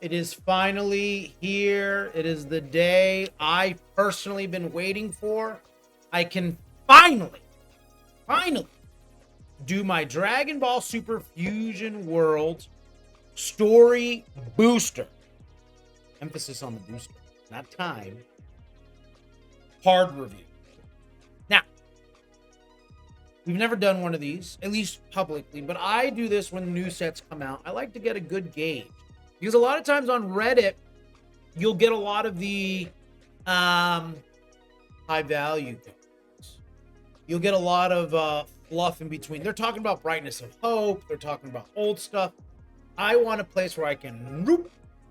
It is finally here. It is the day I personally been waiting for. I can finally do my Dragon Ball Super Fusion World story booster. Emphasis on the booster, not time. Card review. Now, we've never done one of these, at least publicly, but I do this when new sets come out. I like to get a good gauge because a lot of times on Reddit, you'll get a lot of the high value things. You'll get a lot of fluff in between. They're talking about Brightness of Hope. They're talking about old stuff. I want a place where I can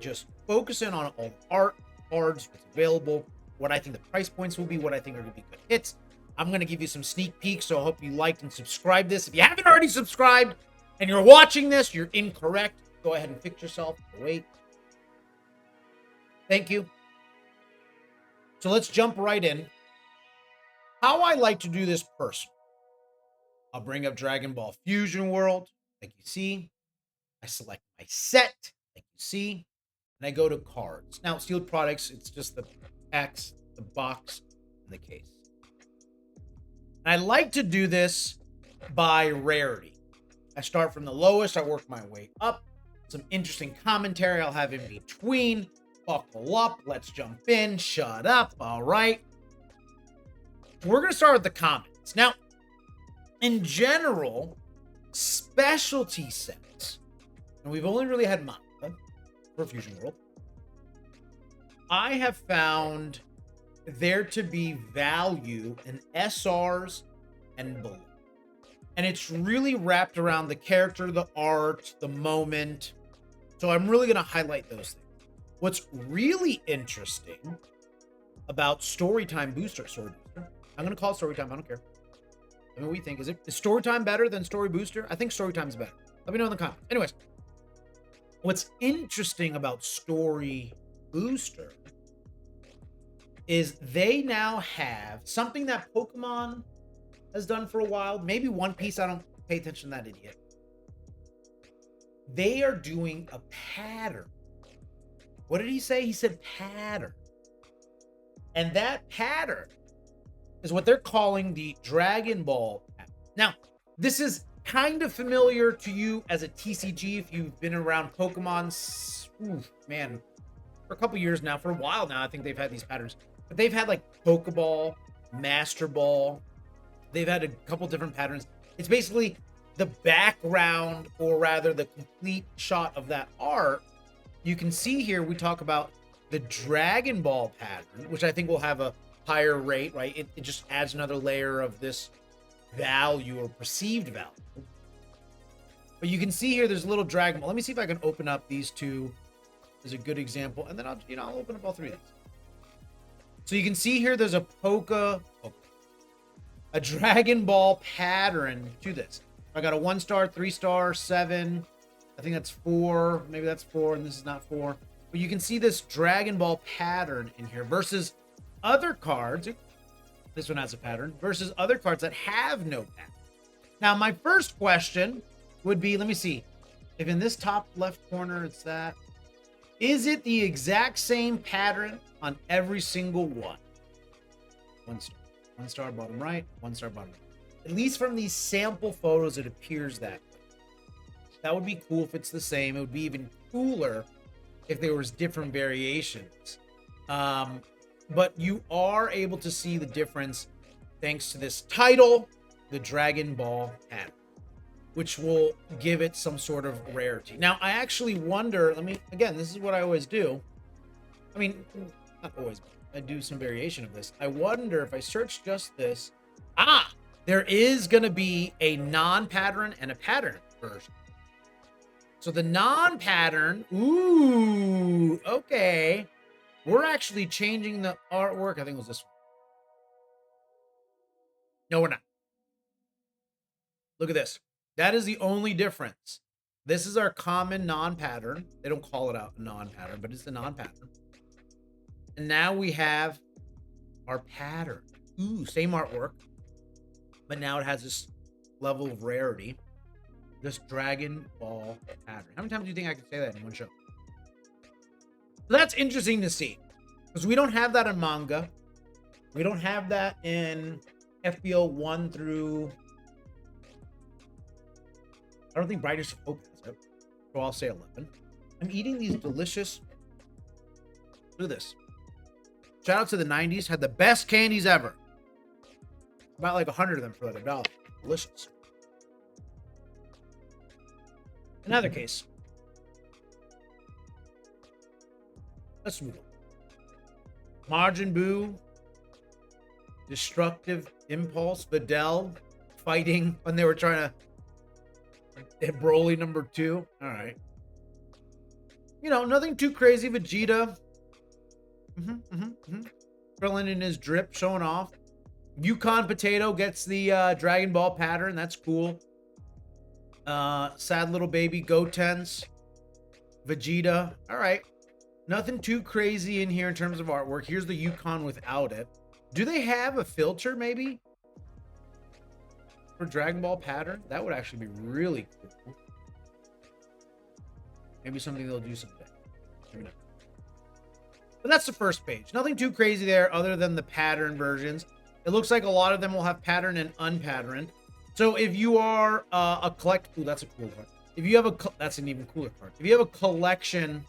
just focus in on all the art, cards, what's available, what I think the price points will be, what I think are going to be good hits. I'm going to give you some sneak peeks, so I hope you liked and subscribed this. If you haven't already subscribed and you're watching this, you're incorrect. Go ahead and fix yourself. Wait. Thank you. So let's jump right in. How I like to do this personally. I'll bring up Dragon Ball Fusion World, like you see. I select my set, like you see, and I go to cards. Now, sealed products, it's just the packs, the box, and the case. And I like to do this by rarity. I start from the lowest, I work my way up. Some interesting commentary I'll have in between. Buckle up, let's jump in, shut up, all right. We're going to start with the comments. Now, in general, specialty sets, and we've only really had manga for Fusion World, I have found there to be value in SRs and below. And it's really wrapped around the character, the art, the moment. So I'm really going to highlight those things. What's really interesting about Storytime Booster, I'm going to call it Storytime, I don't care. I mean, what do you think? Is Storytime better than Story Booster? I think Storytime's better. Let me know in the comments. Anyways, what's interesting about Story Booster is they now have something that Pokemon has done for a while. Maybe One Piece, I don't pay attention to that idiot. They are doing a pattern. What did he say? He said pattern. And that pattern is what they're calling the Dragon Ball pattern. Now, this is kind of familiar to you as a TCG if you've been around Pokemon, man, for a couple years now, for a while now. I think they've had these patterns, but they've had like Pokeball, Master Ball. They've had a couple different patterns. It's basically the background, or rather the complete shot of that art. You can see here, we talk about the Dragon Ball pattern, which I think will have a higher rate, right? It just adds another layer of this value or perceived value. But you can see here, there's a little Dragon Ball. Let me see if I can open up these two as a good example, and then I'll open up all three of these. So you can see here, there's a Dragon Ball pattern to this. I got a 1-star, 3-star, 7. I think that's 4. Maybe that's 4, and this is not 4. But you can see this Dragon Ball pattern in here versus other cards. This one has a pattern versus other cards that have no pattern. Now, my first question would be, let me see. If in this top left corner, it's that. Is it the exact same pattern on every single one? 1 star. 1 star bottom right, 1 star bottom right. At least from these sample photos, it appears that. That would be cool if it's the same. It would be even cooler if there was different variations. But you are able to see the difference thanks to this title, the Dragon Ball pattern, which will give it some sort of rarity. Now, I actually wonder, again, this is what I always do. I mean, not always, but I do some variation of this. I wonder if I search just this. There is going to be a non-pattern and a pattern version. So the non-pattern, okay. We're actually changing the artwork. I think it was this one. No, we're not. Look at this. That is the only difference. This is our common non-pattern. They don't call it out a non-pattern, but it's the non-pattern. And now we have our pattern. Same artwork. But now it has this level of rarity. This Dragon Ball pattern. How many times do you think I can say that in one show? That's interesting to see because we don't have that in manga. We don't have that in FBO 1 through. I don't think Brightest of Hope has it. So I'll say 11. I'm eating these delicious. Look at this. Shout out to the 90s. Had the best candies ever. About like 100 of them for like $1. Delicious. Another case. Let's move on. Majin Buu. Destructive Impulse. Videl. Fighting when they were trying to hit Broly number 2. All right. You know, nothing too crazy. Vegeta. Krillin in his drip, showing off. Yukon Potato gets the Dragon Ball pattern. That's cool. Sad little baby. Gotenks. Vegeta. All right. Nothing too crazy in here in terms of artwork. Here's the Yukon without it. Do they have a filter, maybe? For Dragon Ball pattern? That would actually be really cool. Maybe something they'll do someday. Maybe not. But that's the first page. Nothing too crazy there other than the pattern versions. It looks like a lot of them will have pattern and unpatterned. So if you are a collect... Ooh, that's a cool card. If you have a... That's an even cooler card. If you have a collection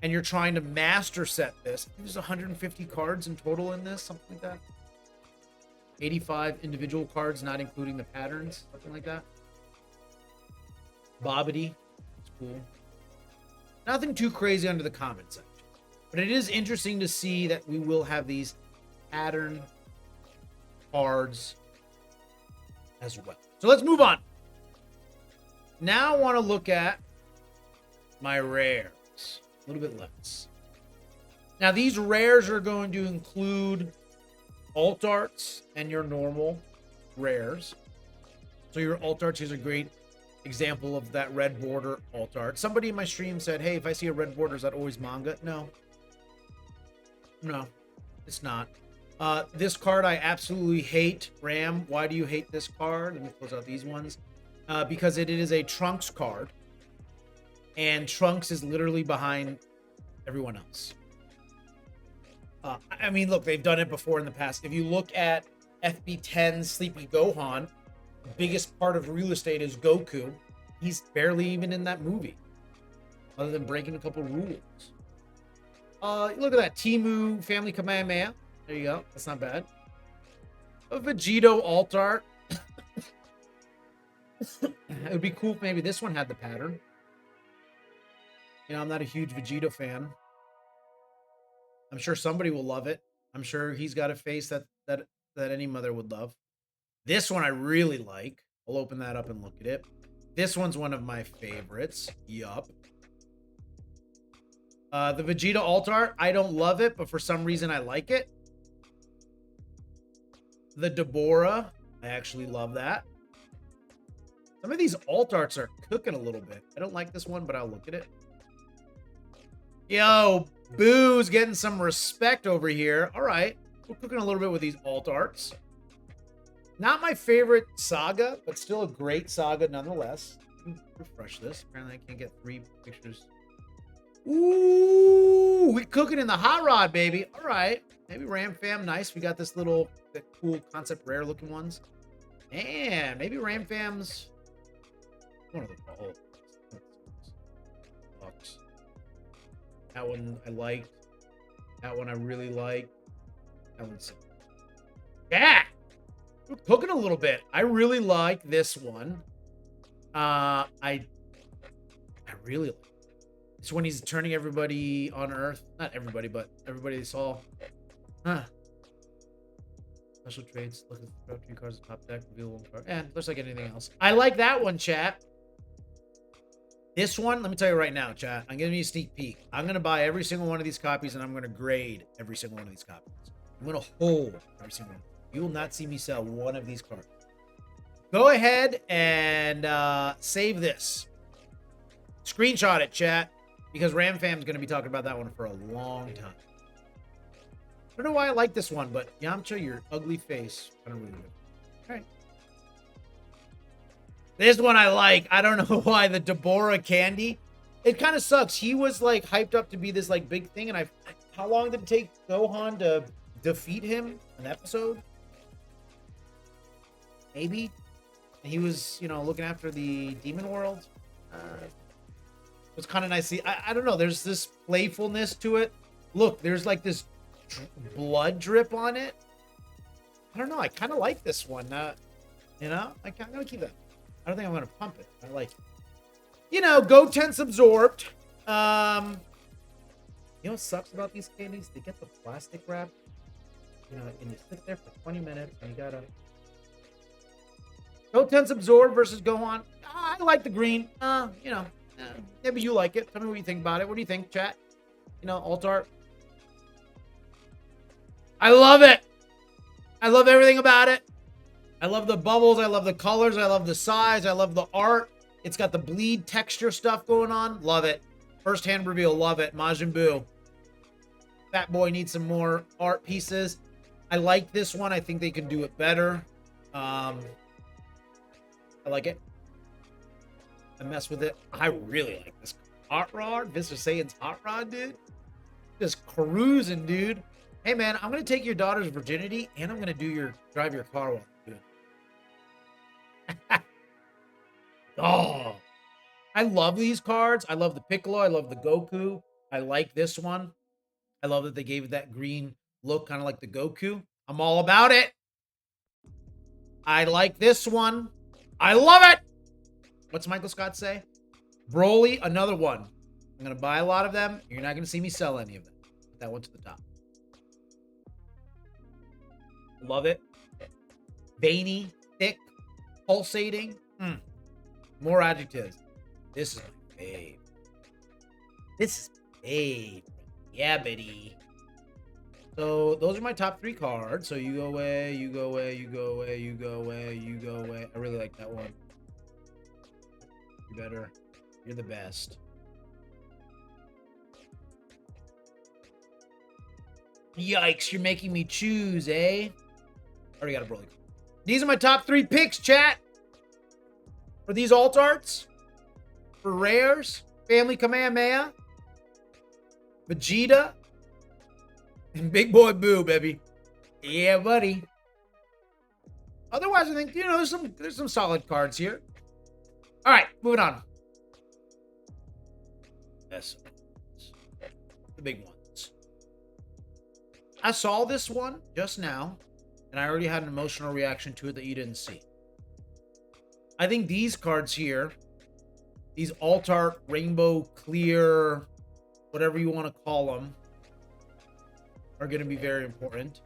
and you're trying to master set this, there's 150 cards in total in this, something like that. 85 individual cards, not including the patterns, something like that. Bobbity. It's cool. Nothing too crazy under the comment section. But it is interesting to see that we will have these pattern cards as well. So let's move on. Now I want to look at my rares. A little bit less. Now these rares are going to include alt arts and your normal rares. So your alt arts is a great example of that red border alt art. Somebody in my stream said, hey, if I see a red border, is that always manga? No, it's not. This card I absolutely hate. Ram, why do you hate this card? Let me close out these ones. Because it is a Trunks card. And Trunks is literally behind everyone else. I mean, look, they've done it before in the past. If you look at FB10's Sleepy Gohan, the biggest part of real estate is Goku. He's barely even in that movie, other than breaking a couple rules. Look at that. Timu Family Kamehameha. There you go. That's not bad. A Vegito alt art. It would be cool if maybe this one had the pattern. You know, I'm not a huge Vegito fan. I'm sure somebody will love it. I'm sure he's got a face that any mother would love. This one I really like. I'll open that up and look at it. This one's one of my favorites. Yup. The Vegeta alt art, I don't love it, but for some reason I like it. The Deborah, I actually love that. Some of these alt arts are cooking a little bit. I don't like this one, but I'll look at it. Yo, Boo's getting some respect over here. All right. We're cooking a little bit with these alt arts. Not my favorite saga, but still a great saga nonetheless. Refresh this. Apparently I can't get 3 pictures. Ooh, we cooking in the hot rod, baby. All right. Maybe Ram Fam, nice. We got this little, the cool concept rare looking ones. And maybe Ram Fam's one of the bucks. That one I liked. That one I really liked. That one's yeah. We're cooking a little bit. I really like this one. I really like it's when he's turning everybody on Earth. Not everybody, but everybody they saw. Huh. Special trades. Look at the 3 cards at top deck. Reveal 1 card. And looks like anything else. I like that one, chat. This one, let me tell you right now, chat. I'm giving you a sneak peek. I'm gonna buy every single one of these copies, and I'm gonna grade every single one of these copies. I'm gonna hold every single one. You will not see me sell one of these cards. Go ahead and save this. Screenshot it, chat, because Ram Fam's gonna be talking about that one for a long time. I don't know why I like this one, but Yamcha, your ugly face. I don't really know. All right. This one I like. I don't know why. The Deborah candy. it kind of sucks. He was like hyped up to be this like big thing, and how long did it take Gohan to defeat him? An episode, maybe. And he was, looking after the demon world. It was kind of nice. See, I don't know. There's this playfulness to it. Look, there's like this blood drip on it. I don't know. I kind of like this one. I'm gonna keep that. I don't think I'm gonna pump it. I like it. Goten's absorbed. You know what sucks about these candies? They get the plastic wrap. And you sit there for 20 minutes and you gotta. Goten's absorbed versus Gohan. I like the green. Maybe you like it. Tell me what you think about it. What do you think, chat? Alt art. I love it. I love everything about it. I love the bubbles. I love the colors. I love the size. I love the art. It's got the bleed texture stuff going on. Love it. First hand reveal. Love it. Majin Buu. Fat Boy needs some more art pieces. I like this one. I think they can do it better. I like it. I mess with it. I really like this. Hot Rod. Mr. Saiyan's Hot Rod, dude. Just cruising, dude. Hey, man, I'm going to take your daughter's virginity, and I'm going to drive your car while you do it. Oh. I love these cards. I love the Piccolo. I love the Goku. I like this one. I love that they gave it that green look, kind of like the Goku. I'm all about it. I like this one. I love it. What's Michael Scott say? Broly, another one. I'm going to buy a lot of them. You're not going to see me sell any of them. Put that one to the top. Love it. Veiny, thick, pulsating. More adjectives. This is my fave. This is my fave. Yeah, Betty. So those are my top 3 cards. So you go away, you go away, you go away, you go away, you go away. I really like that one. You're better. You're the best. Yikes, you're making me choose, eh? Already got a Broly. These are my top 3 picks, chat. For these alt arts. For rares. Family Kamehameha. Vegeta. And Big Boy Boo, baby. Yeah, buddy. Otherwise, I think, there's some solid cards here. All right, moving on. Yes. The big ones. I saw this one just now, and I already had an emotional reaction to it that you didn't see. I think these cards here, these alt art, rainbow, clear, whatever you want to call them, are going to be very important.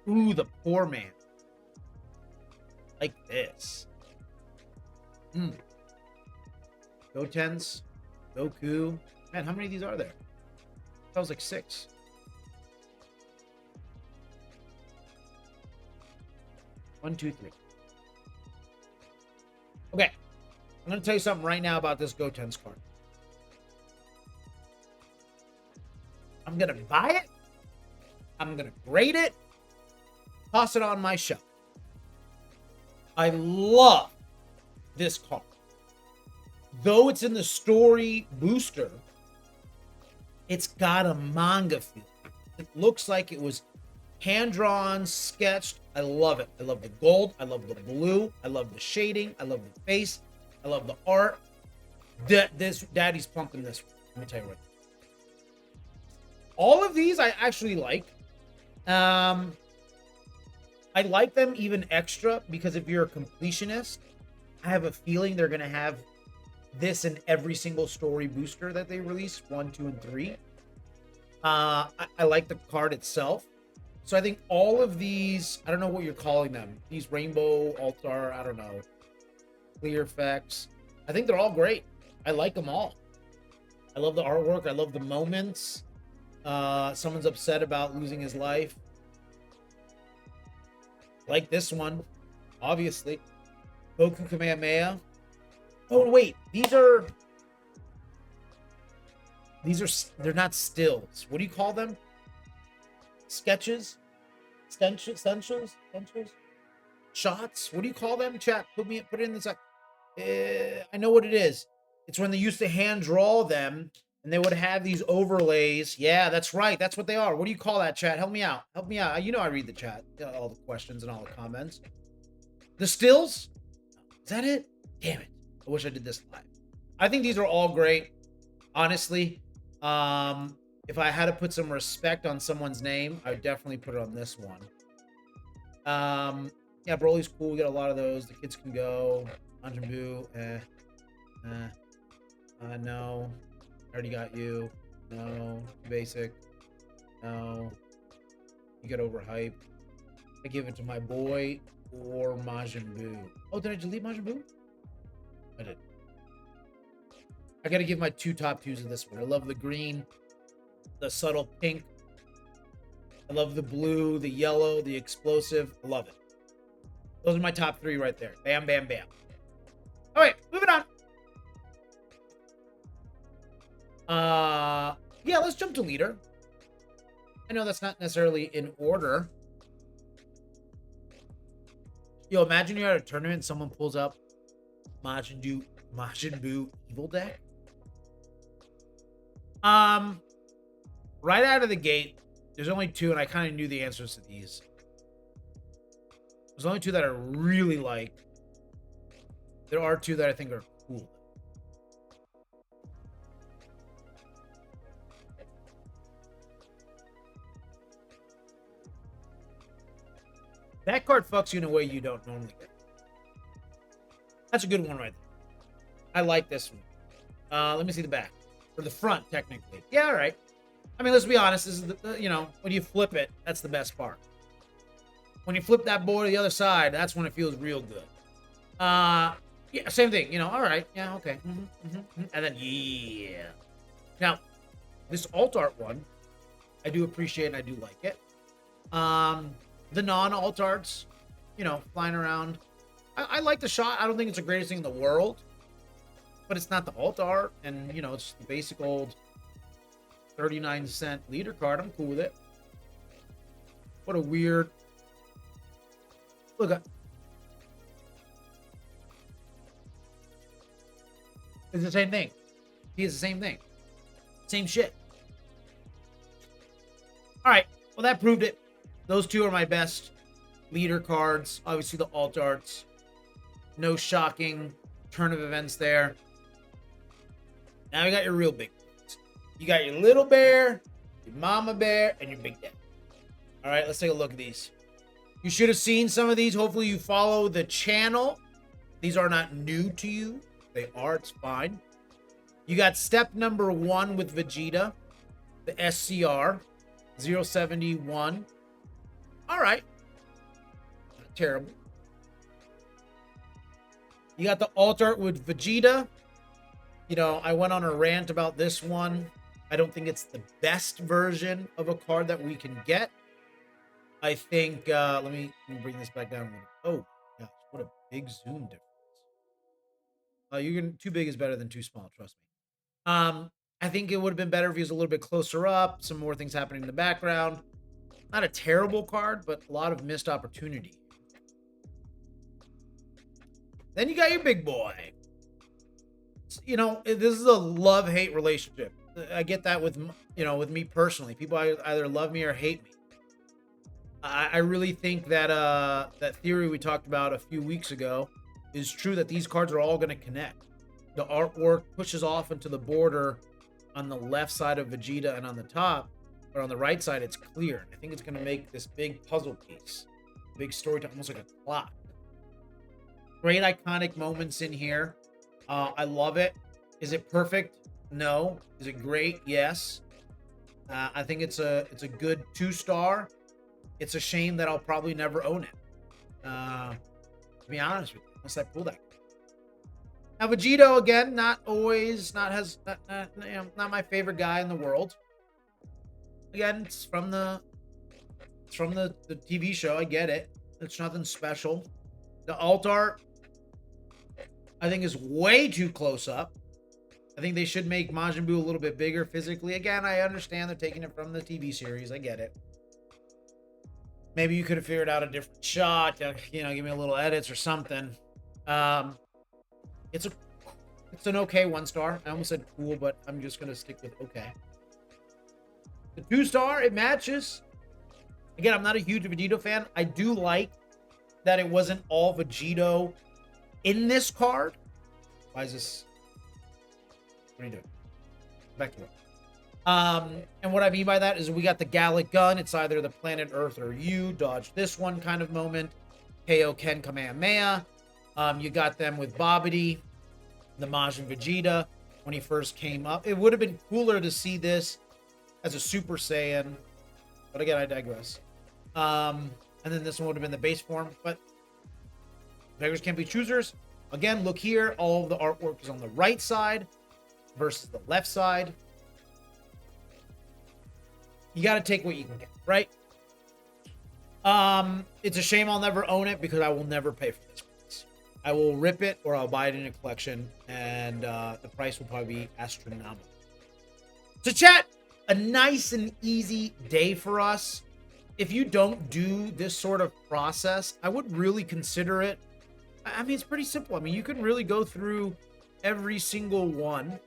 Ooh, the poor man. Like this. Goten's, Goku. Man, how many of these are there? That was like 6. One, two, three. Okay. I'm going to tell you something right now about this Goten's card. I'm going to buy it. I'm going to grade it. Toss it on my shelf. I love this card. Though it's in the story booster, it's got a manga feel. It looks like it was hand-drawn, sketched. I love it. I love the gold. I love the blue. I love the shading. I love the face. I love the art. This Daddy's pumping this one. Let me tell you what. All of these I actually like. I like them even extra because if you're a completionist, I have a feeling they're going to have this in every single story booster that they release, 1, 2, and 3. I like the card itself. So I think all of these, I don't know what you're calling them. These rainbow, altar, I don't know. Clear effects. I think they're all great. I like them all. I love the artwork. I love the moments. Someone's upset about losing his life. Like this one, obviously. Goku Kamehameha. Oh, wait. They're not stills. What do you call them? Sketches? Stencils? Shots? What do you call them? Chat, put it in the side. I know what it is. It's when they used to hand draw them and they would have these overlays. Yeah, that's right. That's what they are. What do you call that, chat? Help me out. Help me out. You know I read the chat, all the questions and all the comments. The stills? Is that it? Damn it. I wish I did this live. I think these are all great. Honestly, if I had to put some respect on someone's name, I would definitely put it on this one. Yeah, Broly's cool. We got a lot of those. The kids can go. Majin Buu, no. I already got you. No. Too basic. No. You get overhyped. I give it to my boy or Majin Buu. Oh, did I delete Majin Buu? I did. I gotta give my two top twos of this one. I love the green, the subtle pink. I love the blue, the yellow, the explosive. I love it. Those are my top three right there. Bam, bam, bam. All right, moving on. Yeah, let's jump to leader. I know that's not necessarily in order. Yo, imagine you're at a tournament and someone pulls up Majin Buu evil deck. Right out of the gate, there's only two, and I kind of knew the answers to these. There's only two that I really like. There are two that I think are cool. That card fucks you in a way you don't normally get. That's a good one right there. I like this one. Let me see the back. Or the front, technically. Yeah, all right. I mean, let's be honest. This is the, when you flip it, that's the best part. When you flip that board to the other side, that's when it feels real good. Yeah, same thing. All right. Yeah, okay. And then, yeah. Now, this alt art one, I do appreciate and I do like it. The non-alt arts, flying around. I like the shot. I don't think it's the greatest thing in the world. But it's not the alt art. And, it's the basic old 39-cent leader card. I'm cool with it. What a weird... Look at... It's the same thing. He is the same thing. Same shit. All right. Well, that proved it. Those two are my best leader cards. Obviously, the alt arts. No shocking turn of events there. Now you got your real big ones. You got your little bear, your mama bear, and your big dad. All right, let's take a look at these. You should have seen some of these. Hopefully, you follow the channel. These are not new to you. They are. It's fine. You got step number 1 with Vegeta, the SCR 071. All right. Not terrible. You got the alt art with Vegeta. I went on a rant about this one. I don't think it's the best version of a card that we can get. I think, let me bring this back down. Oh, gosh, what a big zoom difference. Too big is better than too small, trust me. I think it would have been better if he was a little bit closer up, some more things happening in the background. Not a terrible card, but a lot of missed opportunity. Then you got your big boy. This is a love-hate relationship. I get that with me personally. People either love me or hate me. I really think that that theory we talked about a few weeks ago is true, that these cards are all going to connect. The artwork pushes off into the border on the left side of Vegeta, and on the top, or on the right side, it's clear. I think it's going to make this big puzzle piece, big story, almost like a clock. Great iconic moments in here. I love it. Is it perfect? No. Is it great? Yes. I think it's a good 2-star. It's a shame that I'll probably never own it. To be honest with you, unless I pull that. Now Vegito again, not my favorite guy in the world. Again, it's from the TV show. I get it. It's nothing special. The alt art, I think, is way too close up. I think they should make Majin Buu a little bit bigger physically. Again, I understand they're taking it from the TV series. I get it. Maybe you could have figured out a different shot. Give me a little edits or something. It's a It's an okay 1-star. I almost said cool, but I'm just going to stick with okay. The 2-star, it matches. Again, I'm not a huge Vegito fan. I do like that it wasn't all Vegito in this card. Why is this? What are you doing? Back to work. And what I mean by that is we got the Gallic Gun. It's either the planet Earth or you. Dodge this one kind of moment. Kaioken Kamehameha. You got them with Babidi, the Majin Vegeta, when he first came up. It would have been cooler to see this as a Super Saiyan. But again, I digress. And then this one would have been the base form. But beggars can't be choosers. Again, look here. All of the artwork is on the right side versus the left side. You got to take what you can get, right? It's a shame I'll never own it because I will never pay for this price. I will rip it or I'll buy it in a collection, and the price will probably be astronomical. So chat, a nice and easy day for us. If you don't do this sort of process, I would really consider it. I mean, it's pretty simple. I mean, you can really go through every single one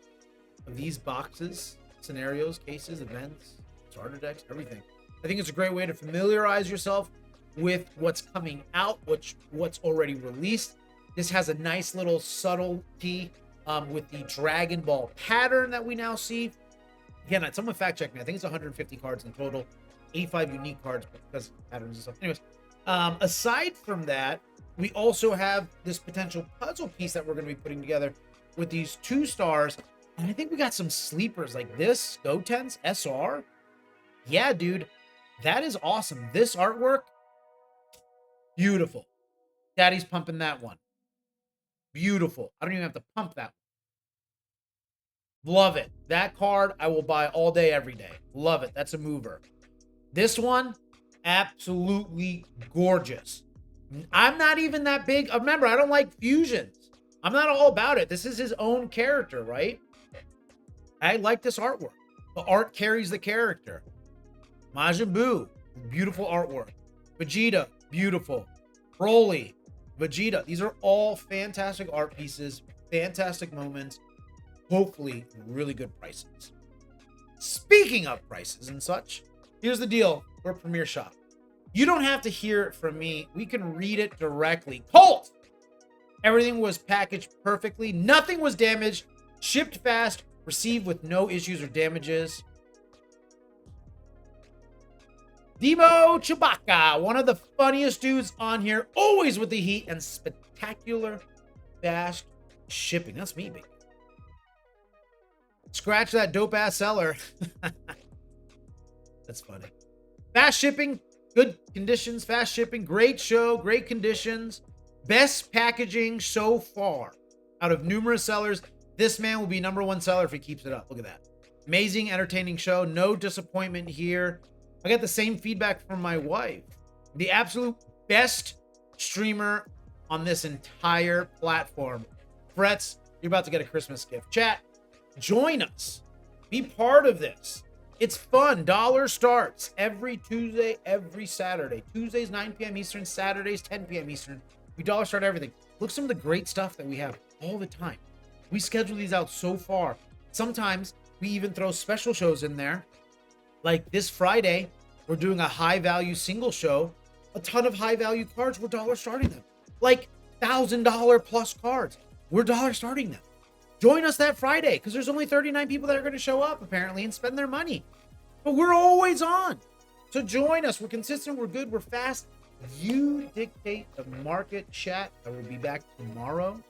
of these boxes, scenarios, cases, events, starter decks, everything. I think it's a great way to familiarize yourself with what's coming out, what's already released. This has a nice little subtlety with the Dragon Ball pattern that we now see. Again, someone fact check me. I think it's 150 cards in total, 85 unique cards because patterns and stuff. Anyways, aside from that, we also have this potential puzzle piece that we're going to be putting together with these 2-stars. And I think we got some sleepers like this, Goten's SR. Yeah, dude, that is awesome. This artwork, beautiful. Daddy's pumping that one. Beautiful. I don't even have to pump that one. Love it. That card I will buy all day, every day. Love it. That's a mover. This one, absolutely gorgeous. I'm not even that big. Remember, I don't like fusions. I'm not all about it. This is his own character, right? I like this artwork. The art carries the character. Majin Buu, beautiful artwork. Vegeta, beautiful. Broly, Vegeta. These are all fantastic art pieces, fantastic moments, hopefully really good prices. Speaking of prices and such, here's the deal. We're Premier Shop. You don't have to hear it from me. We can read it directly. Colt! Everything was packaged perfectly. Nothing was damaged. Shipped fast. Received with no issues or damages. Demo Chewbacca, one of the funniest dudes on here, always with the heat and spectacular fast shipping. That's me, baby. Scratch that dope-ass seller. That's funny. Fast shipping, good conditions, fast shipping, great show, great conditions. Best packaging so far. Out of numerous sellers, this man will be #1 seller if he keeps it up. Look at that. Amazing, entertaining show. No disappointment here. I got the same feedback from my wife. The absolute best streamer on this entire platform. Fretz, you're about to get a Christmas gift. Chat, join us. Be part of this. It's fun. Dollar starts every Tuesday, every Saturday. Tuesdays, 9 p.m. Eastern. Saturdays, 10 p.m. Eastern. We dollar start everything. Look some of the great stuff that we have all the time. We schedule these out so far. Sometimes we even throw special shows in there. Like this Friday, we're doing a high-value single show. A ton of high-value cards. We're dollar starting them. Like $1,000 plus cards. We're dollar starting them. Join us that Friday because there's only 39 people that are going to show up apparently and spend their money. But we're always on. So join us. We're consistent. We're good. We're fast. You dictate the market, chat. I will be back tomorrow.